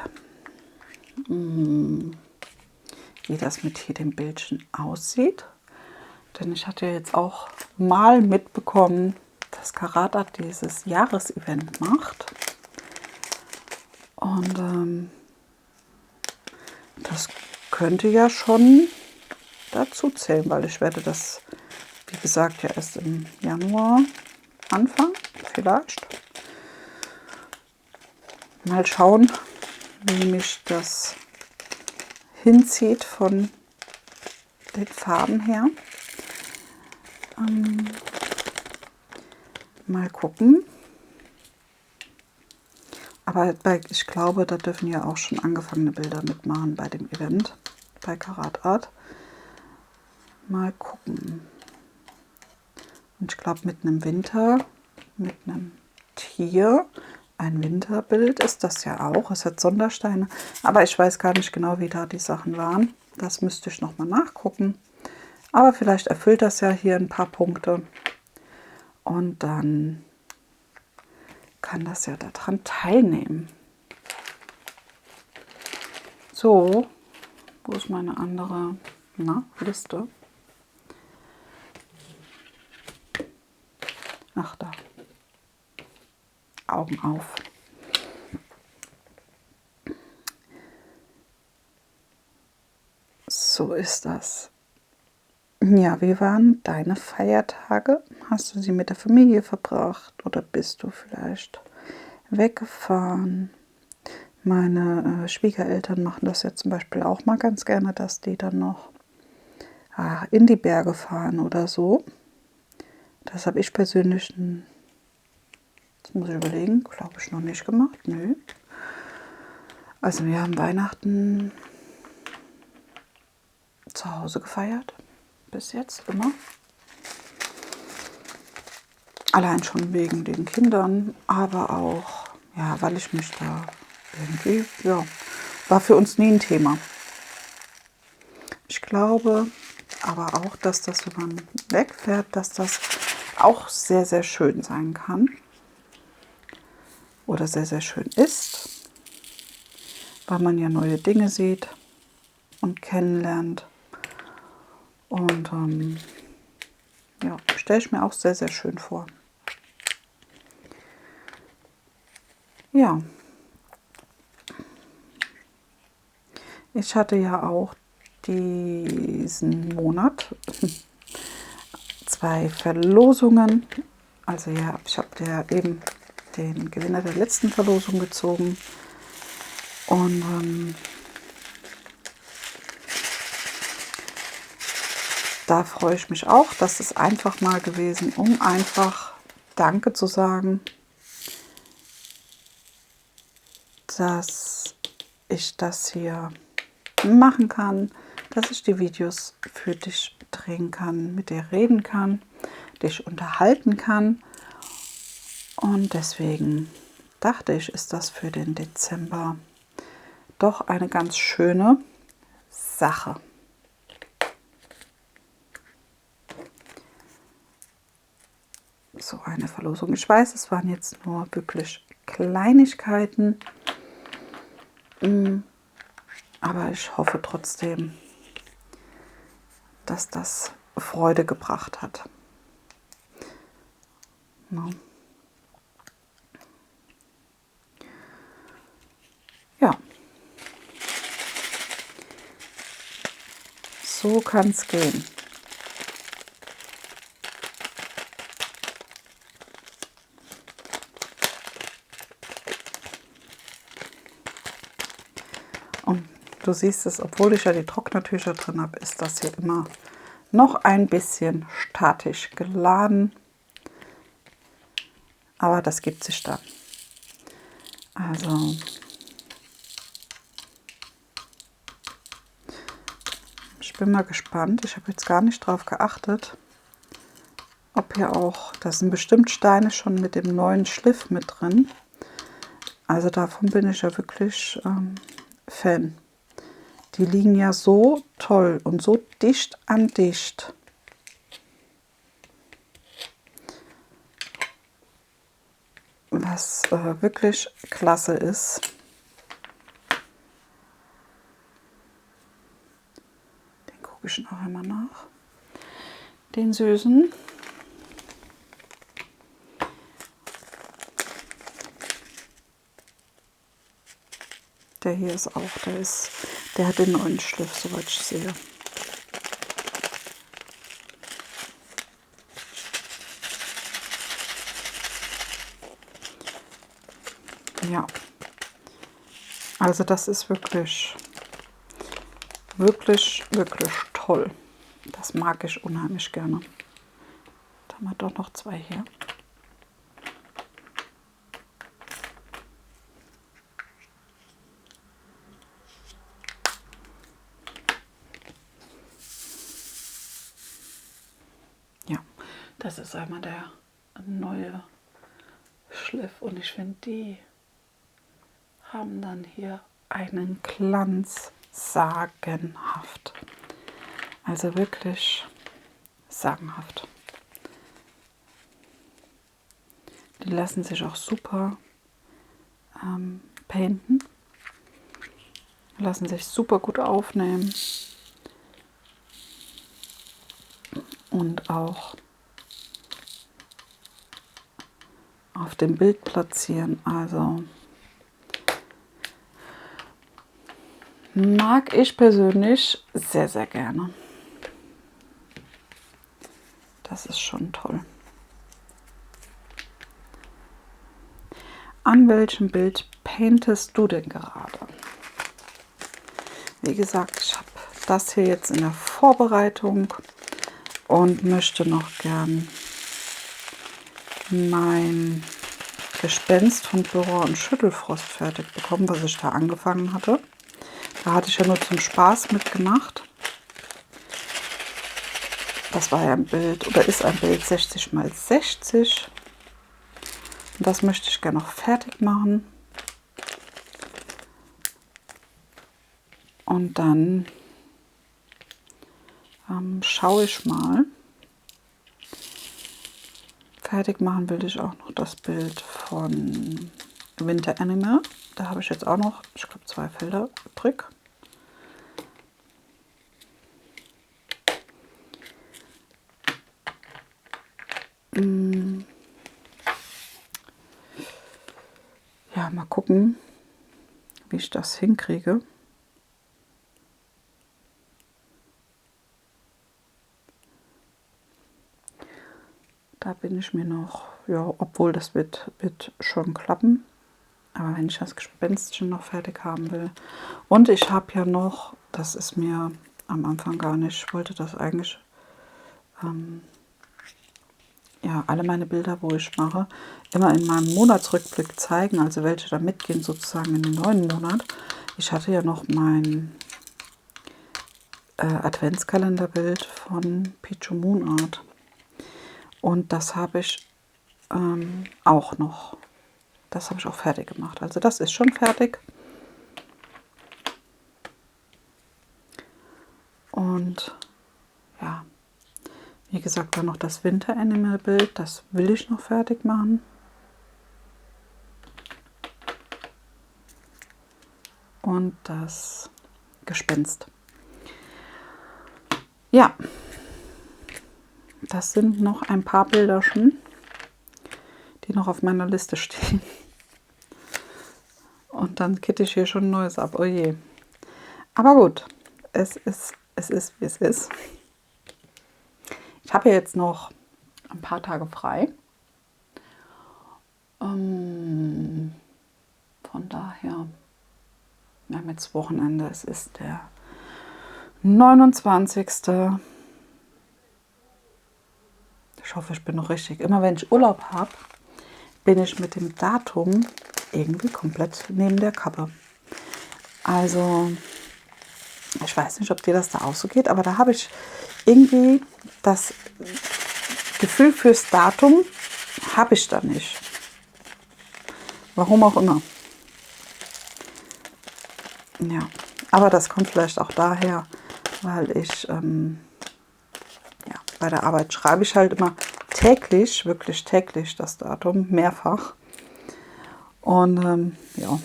wie das mit hier dem Bildchen aussieht. Denn ich hatte jetzt auch mal mitbekommen, dass Karat Art dieses Jahresevent macht. Und das könnte ja schon dazu zählen, weil ich werde das, wie gesagt, ja erst im Januar anfangen, vielleicht. Mal schauen, wie mich das hinzieht von den Farben her. Mal gucken. Aber ich glaube, da dürfen ja auch schon angefangene Bilder mitmachen bei dem Event, bei Karat Art. Mal gucken. Und ich glaube, mit einem Winter, mit einem Tier, ein Winterbild ist das ja auch. Es hat Sondersteine, aber ich weiß gar nicht genau, wie da die Sachen waren. Das müsste ich nochmal nachgucken. Aber vielleicht erfüllt das ja hier ein paar Punkte. Und dann kann das ja daran teilnehmen. So, wo ist meine andere Liste? Ach, da. Augen auf. So ist das. Ja, wie waren deine Feiertage? Hast du sie mit der Familie verbracht oder bist du vielleicht weggefahren? Meine Schwiegereltern machen das ja zum Beispiel auch mal ganz gerne, dass die dann noch in die Berge fahren oder so. Das habe ich persönlich, jetzt muss ich überlegen, glaube ich noch nicht gemacht. Nö. Also wir haben Weihnachten zu Hause gefeiert. Bis jetzt immer. Allein schon wegen den Kindern, aber auch, ja, weil ich mich da irgendwie, ja, war für uns nie ein Thema. Ich glaube aber auch, dass das, wenn man wegfährt, dass das auch sehr, sehr schön sein kann. Oder sehr, sehr schön ist, weil man ja neue Dinge sieht und kennenlernt. Und ja, stelle ich mir auch sehr, sehr schön vor. Ja, ich hatte ja auch diesen Monat 2 Verlosungen. Also ja, ich habe ja eben den Gewinner der letzten Verlosung gezogen. Und da freue ich mich auch. Das ist einfach mal gewesen, um einfach Danke zu sagen, dass ich das hier machen kann, dass ich die Videos für dich drehen kann, mit dir reden kann, dich unterhalten kann. Und deswegen dachte ich, ist das für den Dezember doch eine ganz schöne Sache. So eine Verlosung. Ich weiß, es waren jetzt nur wirklich Kleinigkeiten, aber ich hoffe trotzdem, dass das Freude gebracht hat. No. Ja, so kann es gehen. Und du siehst es, obwohl ich ja die Trocknertücher drin habe, ist das hier immer noch ein bisschen statisch geladen. Aber das gibt sich dann. Also ich bin mal gespannt. Ich habe jetzt gar nicht drauf geachtet, ob hier auch, da sind bestimmt Steine schon mit dem neuen Schliff mit drin. Also davon bin ich ja wirklich Fan. Die liegen ja so toll und so dicht an dicht. Was wirklich klasse ist. Den gucke ich noch einmal nach. Den süßen. Der hier ist auch, der hat den neuen Schliff, soweit ich sehe. Ja, also das ist wirklich, wirklich, wirklich toll. Das mag ich unheimlich gerne. Da haben wir doch noch 2 hier. Ja, das ist einmal der neue Schliff und ich finde, die haben dann hier einen Glanz, sagenhaft. Also wirklich sagenhaft. Die lassen sich auch super painten, lassen sich super gut aufnehmen und auch auf dem Bild platzieren. Also mag ich persönlich sehr, sehr gerne. Das ist schon toll. An welchem Bild paintest du denn gerade? Wie gesagt, ich habe das hier jetzt in der Vorbereitung und möchte noch gern mein Gespenst von Flora und Schüttelfrost fertig bekommen, was ich da angefangen hatte. Da hatte ich ja nur zum Spaß mitgemacht. Das war ja ein Bild oder ist ein Bild 60 x 60. Und das möchte ich gerne noch fertig machen. Und dann schaue ich mal. Fertig machen will ich auch noch das Bild von Winter Animal. Da habe ich jetzt auch noch, ich glaube, 2 Felder übrig. Ja, mal gucken, wie ich das hinkriege. Da bin ich mir noch, ja, obwohl das wird schon klappen. Aber wenn ich das Gespenstchen noch fertig haben will. Und ich habe ja noch, das ist mir am Anfang gar nicht, ich wollte das eigentlich, ja, alle meine Bilder, wo ich mache, immer in meinem Monatsrückblick zeigen, also welche da mitgehen sozusagen in den neuen Monat. Ich hatte ja noch mein Adventskalenderbild von Pichu Moon Art. Und das habe ich auch noch. Das habe ich auch fertig gemacht. Also das ist schon fertig. Und ja, wie gesagt, dann noch das Winter Animal Bild. Das will ich noch fertig machen. Und das Gespenst. Ja, das sind noch ein paar Bilder schon, die noch auf meiner Liste stehen. Und dann kitte ich hier schon ein neues ab. Oh je. Aber gut, es ist, wie es ist. Ich habe jetzt noch ein paar Tage frei. Von daher, wir haben jetzt Wochenende. Es ist der 29. Ich hoffe, ich bin noch richtig. Immer wenn ich Urlaub habe, bin ich mit dem Datum irgendwie komplett neben der Kappe. Also, ich weiß nicht, ob dir das da auch so geht, aber da habe ich irgendwie das Gefühl fürs Datum, habe ich da nicht. Warum auch immer. Ja, aber das kommt vielleicht auch daher, weil ich ja, bei der Arbeit schreibe ich halt immer täglich, wirklich täglich das Datum, mehrfach. Und ja,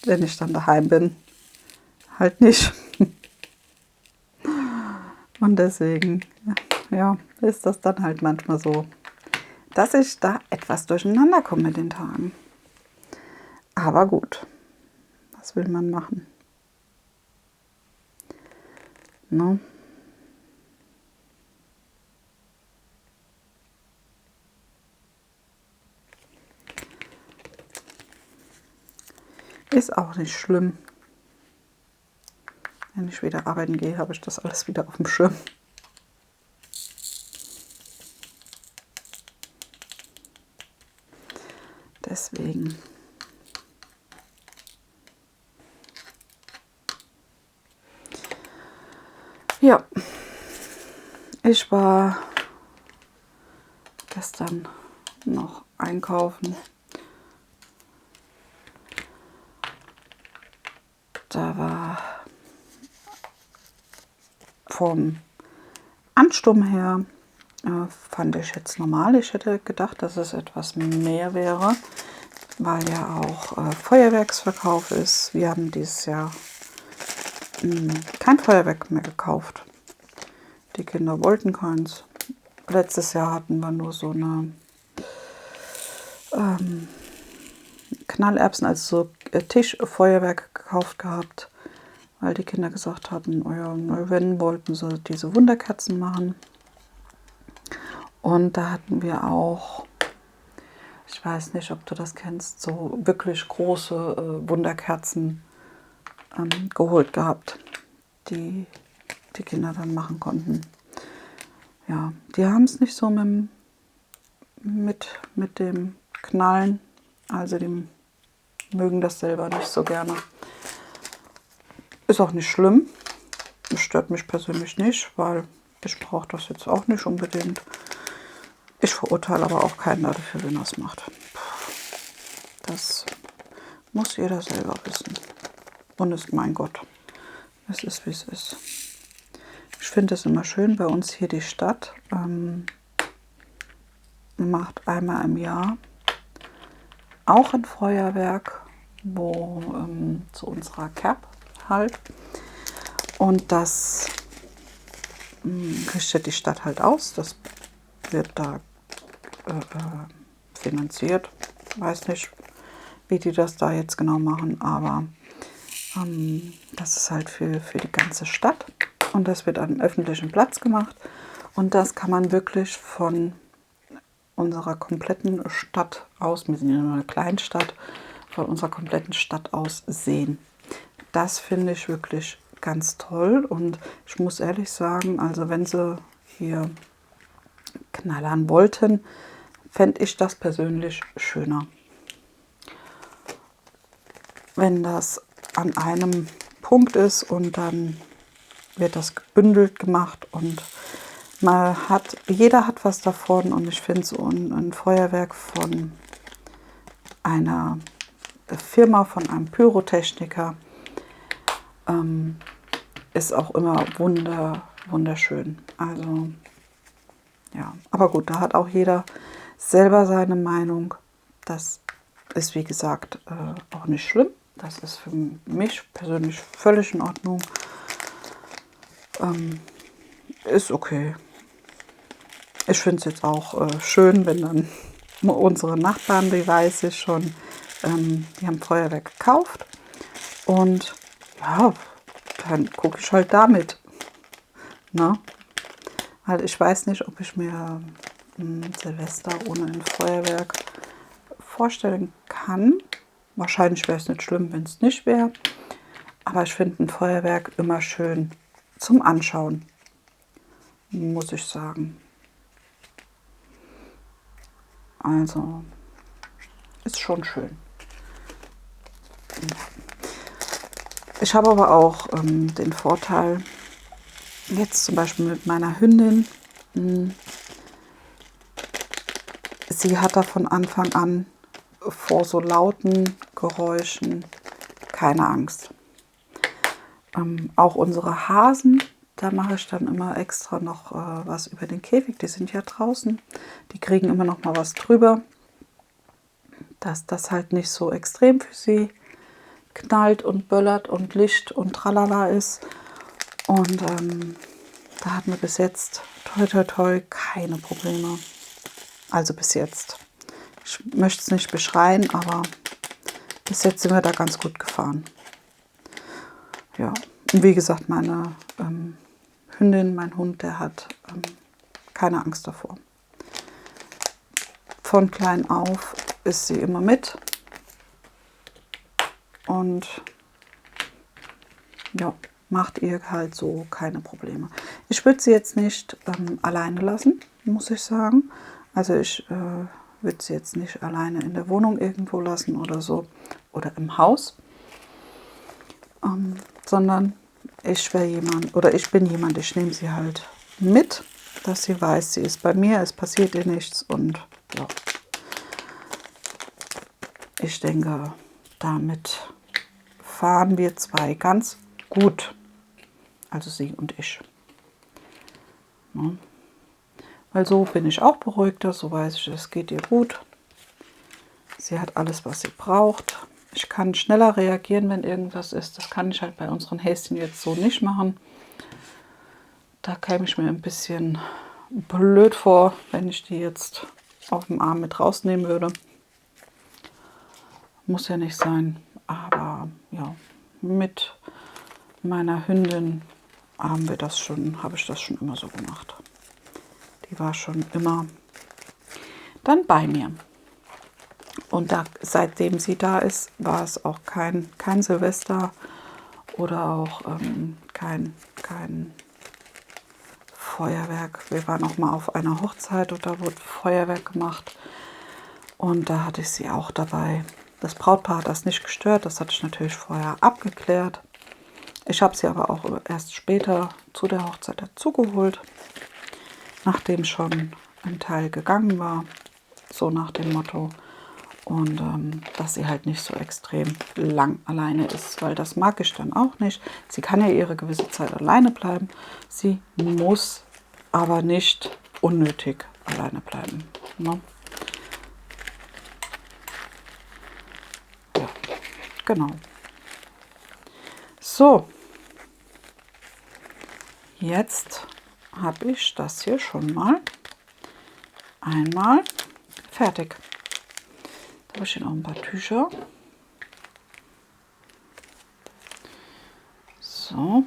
wenn ich dann daheim bin, halt nicht. Und deswegen, ja, ist das dann halt manchmal so, dass ich da etwas durcheinander komme mit den Tagen. Aber gut, was will man machen? Ne? Ist auch nicht schlimm. Wenn ich wieder arbeiten gehe, habe ich das alles wieder auf dem Schirm. Deswegen. Ja, ich war gestern noch einkaufen. Da war vom Ansturm her, fand ich jetzt normal. Ich hätte gedacht, dass es etwas mehr wäre, weil ja auch Feuerwerksverkauf ist. Wir haben dieses Jahr kein Feuerwerk mehr gekauft. Die Kinder wollten keins. Letztes Jahr hatten wir nur so eine Knallerbsen, also so Tischfeuerwerk gekauft gehabt, weil die Kinder gesagt hatten, oh ja, wenn wollten sie diese Wunderkerzen machen. Und da hatten wir auch, ich weiß nicht, ob du das kennst, so wirklich große Wunderkerzen geholt gehabt. Die die Kinder dann machen konnten. Ja, die haben es nicht so mit dem Knallen, also die mögen das selber nicht so gerne. Ist auch nicht schlimm, das stört mich persönlich nicht, weil ich brauche das jetzt auch nicht unbedingt. Ich verurteile aber auch keinen dafür, wenn er es macht. Das muss jeder selber wissen. Und ist mein Gott, es ist wie es ist. Ich finde es immer schön, bei uns hier die Stadt macht einmal im Jahr auch ein Feuerwerk, wo zu unserer Cap halt. Und das richtet die Stadt halt aus. Das wird da finanziert. Weiß nicht, wie die das da jetzt genau machen, aber das ist halt für die ganze Stadt. Und das wird an einem öffentlichen Platz gemacht. Und das kann man wirklich von unserer kompletten Stadt aus, wir sind ja nur eine Kleinstadt, von unserer kompletten Stadt aus sehen. Das finde ich wirklich ganz toll. Und ich muss ehrlich sagen, also wenn sie hier knallern wollten, fände ich das persönlich schöner. Wenn das an einem Punkt ist und dann wird das gebündelt gemacht und jeder hat was davon. Und ich finde so ein Feuerwerk von einer Firma, von einem Pyrotechniker ist auch immer wunderschön. Also ja, aber gut, da hat auch jeder selber seine Meinung. Das ist, wie gesagt, auch nicht schlimm. Das ist für mich persönlich völlig in Ordnung. Ist okay. Ich finde es jetzt auch schön, wenn dann unsere Nachbarn, die weiß ich schon, die haben Feuerwerk gekauft. Und ja, dann gucke ich halt damit. Ne? Halt, ich weiß nicht, ob ich mir Silvester ohne ein Feuerwerk vorstellen kann. Wahrscheinlich wäre es nicht schlimm, wenn es nicht wäre. Aber ich finde ein Feuerwerk immer schön zum Anschauen, muss ich sagen. Also, ist schon schön. Ich habe aber auch den Vorteil, jetzt zum Beispiel mit meiner Hündin, sie hat da von Anfang an vor so lauten Geräuschen keine Angst. Auch unsere Hasen, da mache ich dann immer extra noch was über den Käfig. Die sind ja draußen. Die kriegen immer noch mal was drüber, dass das halt nicht so extrem für sie knallt und böllert und Licht und tralala ist. Und da hatten wir bis jetzt, toi toi toi, keine Probleme. Also bis jetzt. Ich möchte es nicht beschreien, aber bis jetzt sind wir da ganz gut gefahren. Ja, und wie gesagt, meine Hündin, mein Hund, der hat keine Angst davor. Von klein auf ist sie immer mit. Und ja, macht ihr halt so keine Probleme. Ich würde sie jetzt nicht alleine lassen, muss ich sagen. Also ich würde sie jetzt nicht alleine in der Wohnung irgendwo lassen oder so oder im Haus, sondern ich bin jemand, ich nehme sie halt mit, dass sie weiß, sie ist bei mir, es passiert ihr nichts und ja. Ich denke, damit fahren wir zwei ganz gut. Also sie und ich. Ja. Weil so bin ich auch beruhigter, so weiß ich, es geht ihr gut. Sie hat alles, was sie braucht. Ich kann schneller reagieren, wenn irgendwas ist. Das kann ich halt bei unseren Häschen jetzt so nicht machen. Da käme ich mir ein bisschen blöd vor, wenn ich die jetzt auf dem Arm mit rausnehmen würde. Muss ja nicht sein, aber ja, mit meiner Hündin habe ich das schon immer so gemacht. Die war schon immer dann bei mir. Und seitdem sie da ist, war es auch kein Silvester oder auch kein Feuerwerk. Wir waren auch mal auf einer Hochzeit und da wurde Feuerwerk gemacht. Und da hatte ich sie auch dabei. Das Brautpaar hat das nicht gestört. Das hatte ich natürlich vorher abgeklärt. Ich habe sie aber auch erst später zu der Hochzeit dazugeholt, nachdem schon ein Teil gegangen war. So nach dem Motto. Und dass sie halt nicht so extrem lang alleine ist, weil das mag ich dann auch nicht. Sie kann ja ihre gewisse Zeit alleine bleiben. Sie muss aber nicht unnötig alleine bleiben. Ne? Ja, genau. So, jetzt habe ich das hier schon mal einmal fertig. Da habe ich hier noch ein paar Tücher. So,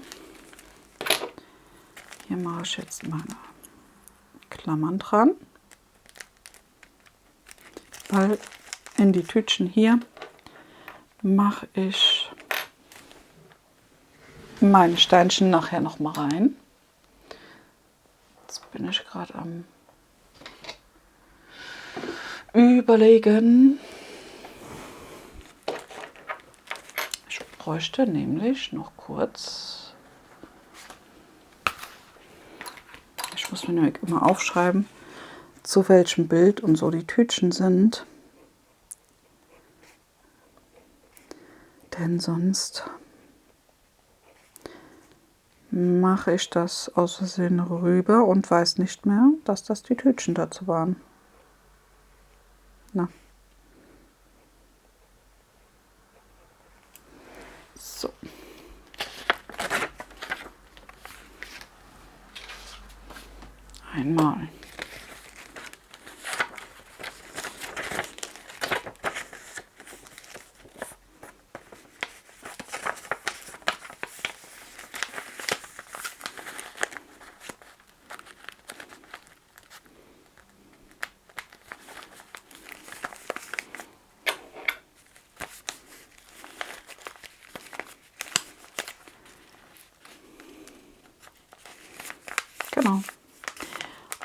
hier mache ich jetzt meine Klammern dran, weil in die Tütchen hier mache ich meine Steinchen nachher noch mal rein. Jetzt bin ich gerade am Überlegen. Ich bräuchte nämlich noch kurz, ich muss mir nämlich immer aufschreiben, zu welchem Bild und so die Tütchen sind. Denn sonst mache ich das aus Versehen rüber und weiß nicht mehr, dass das die Tütchen dazu waren. Na. So. Einmal. Genau.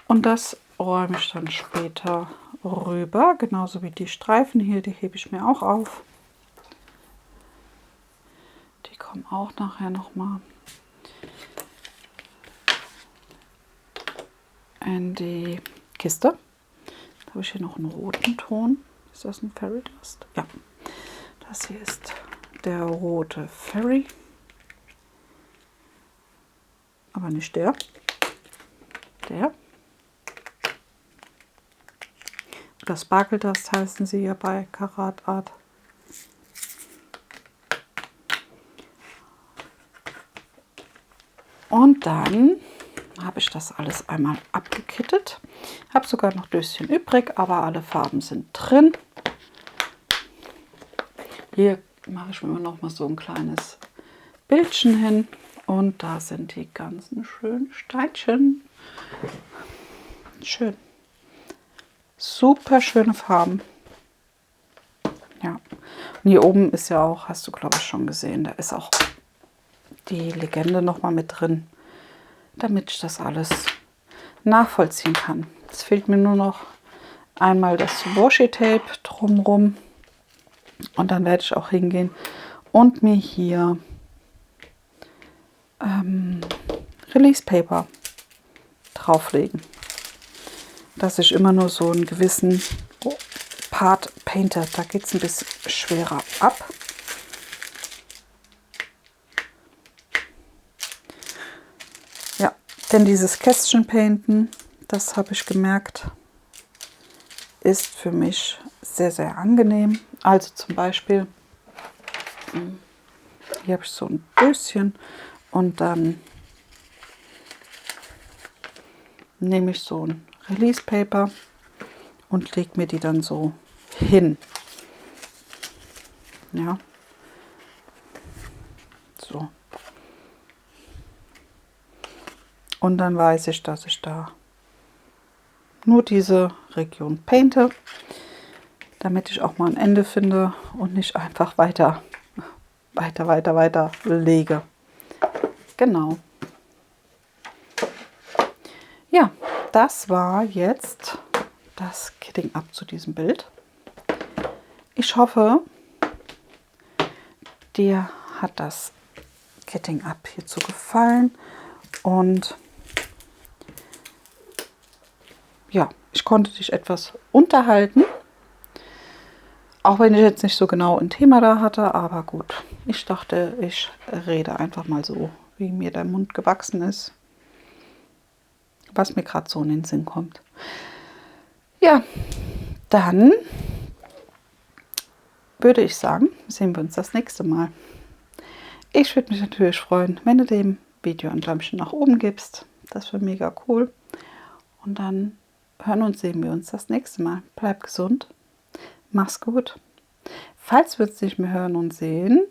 Und das räume ich dann später rüber, genauso wie die Streifen hier, die hebe ich mir auch auf. Die kommen auch nachher noch mal in die Kiste. Da habe ich hier noch einen roten Ton. Ist das ein Fairy Dust? Ja. Das hier ist der rote Fairy. Aber nicht der. Der. Oder Sparkle Dust heißen sie ja bei Karat Art. Und dann habe ich das alles einmal abgekittet. Habe sogar noch Döschen übrig, aber alle Farben sind drin. Hier mache ich mir noch mal so ein kleines Bildchen hin. Und da sind die ganzen schönen Steinchen. Schön. Super schöne Farben. Ja. Und hier oben ist ja auch, hast du glaube ich schon gesehen, da ist auch die Legende noch mal mit drin, damit ich das alles nachvollziehen kann. Jetzt fehlt mir nur noch einmal das Washi-Tape drumherum. Und dann werde ich auch hingehen und mir hier Release Paper drauflegen, dass ich immer nur so einen gewissen Part painte. Da geht es ein bisschen schwerer ab. Ja, denn dieses Kästchen painten, das habe ich gemerkt, ist für mich sehr, sehr angenehm. Also zum Beispiel, hier habe ich so ein Döschen und dann nehme ich so ein Release Paper und lege mir die dann so hin. Ja. So. Und dann weiß ich, dass ich da nur diese Region painte, damit ich auch mal ein Ende finde und nicht einfach weiter lege. Genau. Ja, das war jetzt das Kitting Up zu diesem Bild. Ich hoffe, dir hat das Kitting Up hierzu gefallen und ja, ich konnte dich etwas unterhalten, auch wenn ich jetzt nicht so genau ein Thema da hatte, aber gut, ich dachte, ich rede einfach mal so, wie mir der Mund gewachsen ist, was mir gerade so in den Sinn kommt. Ja, dann würde ich sagen, sehen wir uns das nächste Mal. Ich würde mich natürlich freuen, wenn du dem Video ein Däumchen nach oben gibst. Das wäre mega cool. Und dann hören und sehen wir uns das nächste Mal. Bleib gesund. Mach's gut. Falls wir uns nicht mehr hören und sehen,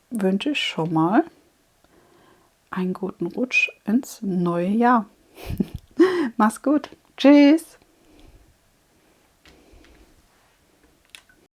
wünsche ich schon mal einen guten Rutsch ins neue Jahr. Mach's gut. Tschüss.